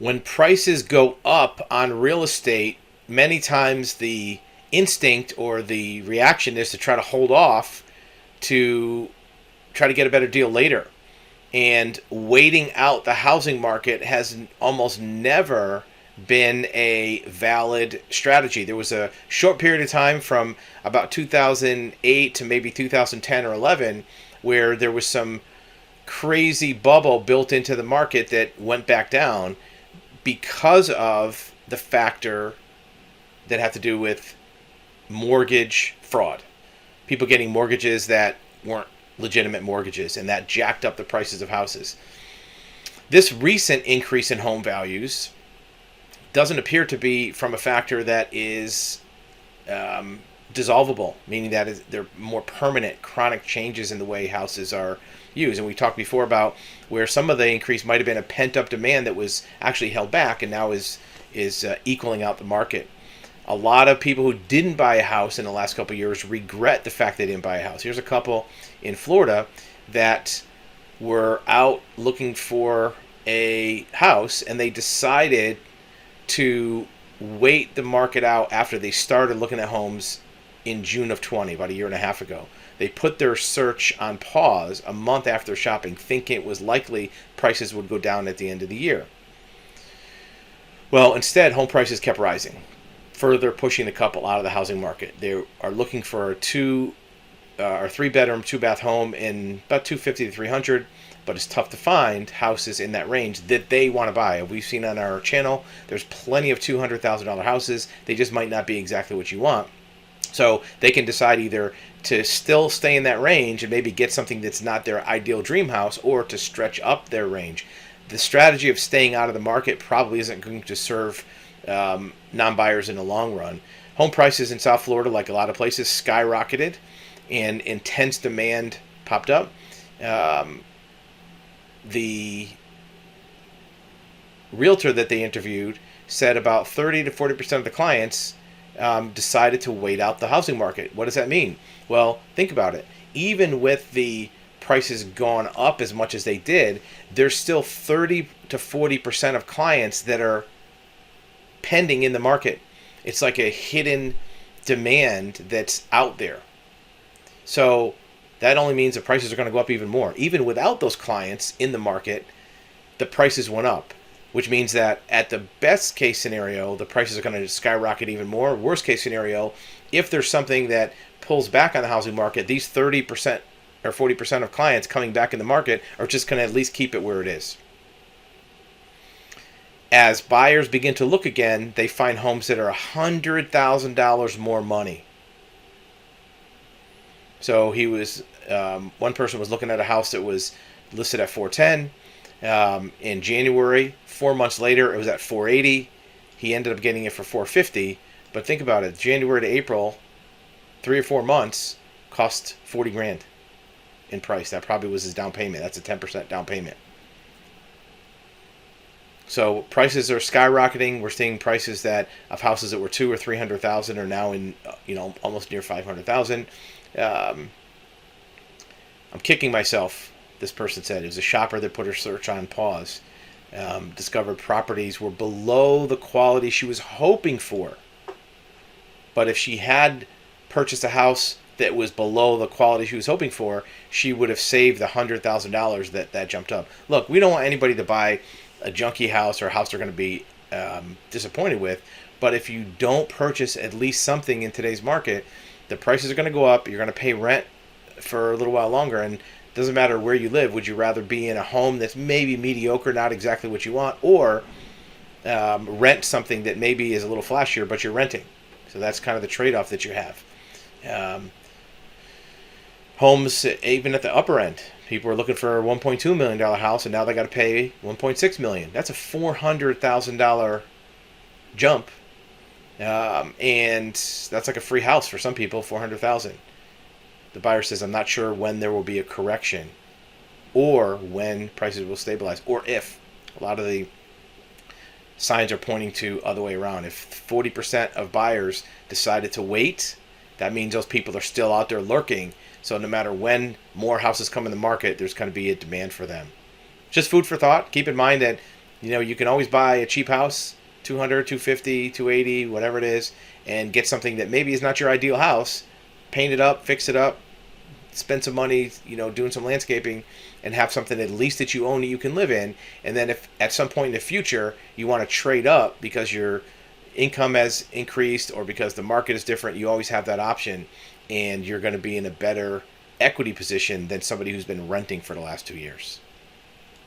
When prices go up on real estate, many times the instinct or the reaction is to try to hold off to try to get a better deal later. And waiting out the housing market has almost never been a valid strategy. There was a short period of time from about 2008 to maybe 2010 or 11 where there was some crazy bubble built into the market that went back down because of the factor that had to do with mortgage fraud. People getting mortgages that weren't legitimate mortgages, and that jacked up the prices of houses. This recent increase in home values doesn't appear to be from a factor that is dissolvable, meaning that they're more permanent, chronic changes in the way houses are used. And we talked before about where some of the increase might have been a pent-up demand that was actually held back and now is equaling out the market. A lot of people who didn't buy a house in the last couple of years regret the fact they didn't buy a house. Here's a couple in Florida that were out looking for a house, and they decided to wait the market out after they started looking at homes in June of 20, about a year and a half ago. They put their search on pause a month after shopping, thinking it was likely prices would go down at the end of the year. Well, instead, home prices kept rising, further pushing the couple out of the housing market. They are looking for a 3-bedroom, 2-bath home in about $250,000 to $300,000, but it's tough to find houses in that range that they want to buy. We've seen on our channel, there's plenty of $200,000 houses. They just might not be exactly what you want. So they can decide either to still stay in that range and maybe get something that's not their ideal dream house, or to stretch up their range. The strategy of staying out of the market probably isn't going to serve non-buyers in the long run. Home prices in South Florida, like a lot of places, skyrocketed and intense demand popped up. The realtor that they interviewed said about 30 to 40% of the clients decided to wait out the housing market. What does that mean? Well, think about it. Even with the prices gone up as much as they did, there's still 30 to 40% of clients that are pending in the market. It's like a hidden demand that's out there. So that only means the prices are going to go up even more. Even without those clients in the market, the prices went up, which means that at the best case scenario, the prices are going to skyrocket even more. Worst case scenario, if there's something that pulls back on the housing market, these 30% or 40% of clients coming back in the market are just going to at least keep it where it is. As buyers begin to look again, they find homes that are $100,000 more money. So one person was looking at a house that was listed at $410,000 in January. 4 months later, it was at $480,000. He ended up getting it for $450,000. But think about it: January to April, 3 or 4 months, cost $40,000 in price. That probably was his down payment. That's a 10% down payment. So prices are skyrocketing. We're seeing prices of houses that were $200,000 or $300,000 are now in almost near $500,000. I'm kicking myself. This person said it was a shopper that put her search on pause. Discovered properties were below the quality she was hoping for. But if she had purchased a house that was below the quality she was hoping for, she would have saved the $100,000 that jumped up. Look, we don't want anybody to buy a junky house or a house they're going to be disappointed with. But if you don't purchase at least something in today's market, the prices are going to go up. You're going to pay rent for a little while longer. And it doesn't matter where you live. Would you rather be in a home that's maybe mediocre, not exactly what you want, or rent something that maybe is a little flashier, but you're renting? So that's kind of the trade-off that you have. Homes, even at the upper end, people are looking for a $1.2 million house, and now they got to pay $1.6 million. That's a $400,000 jump, and that's like a free house for some people. $400,000. The buyer says, "I'm not sure when there will be a correction, or when prices will stabilize, or if." A lot of the signs are pointing to other way around. If 40% of buyers decided to wait, that means those people are still out there lurking. So no matter when more houses come in the market, there's going to be a demand for them. Just food for thought. Keep in mind that You can always buy a cheap house, 200, 250, 280, whatever it is, and get something that maybe is not your ideal house, paint it up, fix it up, spend some money, doing some landscaping, and have something at least that you own that you can live in. And then if at some point in the future you want to trade up because your income has increased or because the market is different, you always have that option, and you're going to be in a better equity position than somebody who's been renting for the last 2 years.